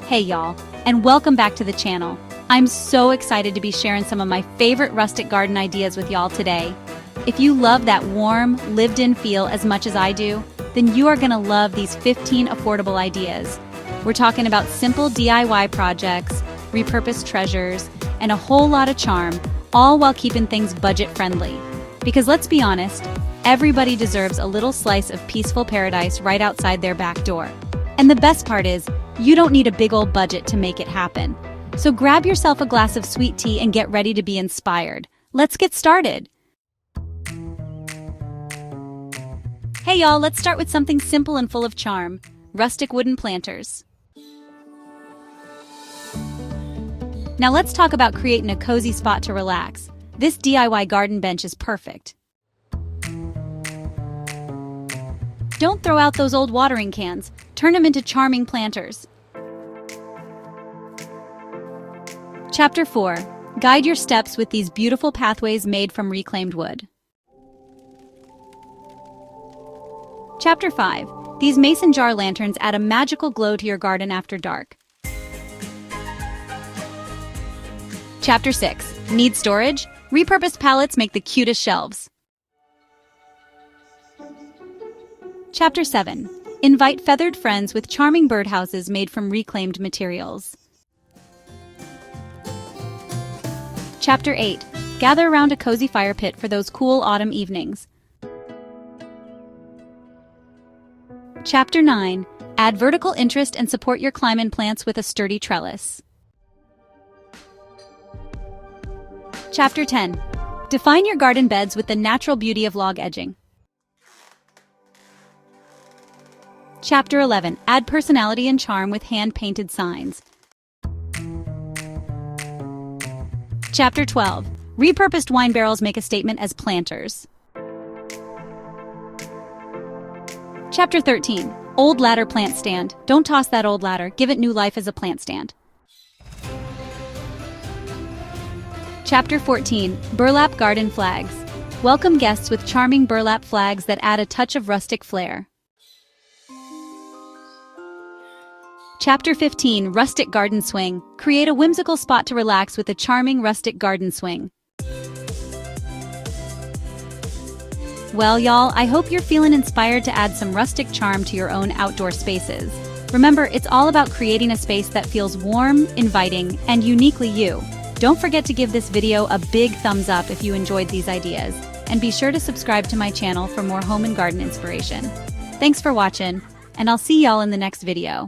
Hey y'all, and welcome back to the channel. I'm so excited to be sharing some of my favorite rustic garden ideas with y'all today. If you love that warm, lived-in feel as much as I do, then you are gonna love these 15 affordable ideas. We're talking about simple DIY projects, repurposed treasures, and a whole lot of charm, all while keeping things budget-friendly. Because let's be honest, everybody deserves a little slice of peaceful paradise right outside their back door. And the best part is, you don't need a big old budget to make it happen. So grab yourself a glass of sweet tea and get ready to be inspired. Let's get started. Hey y'all, let's start with something simple and full of charm. Rustic wooden planters. Now let's talk about creating a cozy spot to relax. This DIY garden bench is perfect. Don't throw out those old watering cans. Turn them into charming planters. Chapter 4. Guide your steps with these beautiful pathways made from reclaimed wood. Chapter 5. These mason jar lanterns add a magical glow to your garden after dark. Chapter 6. Need storage? Repurposed pallets make the cutest shelves. Chapter 7. Invite feathered friends with charming birdhouses made from reclaimed materials. Chapter 8. Gather around a cozy fire pit for those cool autumn evenings. Chapter 9. Add vertical interest and support your climb-in plants with a sturdy trellis. Chapter 10. Define your garden beds with the natural beauty of log edging. Chapter 11. Add personality and charm with hand-painted signs. Chapter 12. Repurposed wine barrels make a statement as planters. Chapter 13. Old ladder plant stand. Don't toss that old ladder. Give it new life as a plant stand. Chapter 14. Burlap garden flags. Welcome guests with charming burlap flags that add a touch of rustic flair. Chapter 15. Rustic garden swing. Create a whimsical spot to relax with a charming rustic garden swing. Well, y'all, I hope you're feeling inspired to add some rustic charm to your own outdoor spaces. Remember, it's all about creating a space that feels warm, inviting, and uniquely you. Don't forget to give this video a big thumbs up if you enjoyed these ideas, and be sure to subscribe to my channel for more home and garden inspiration. Thanks for watching, and I'll see y'all in the next video.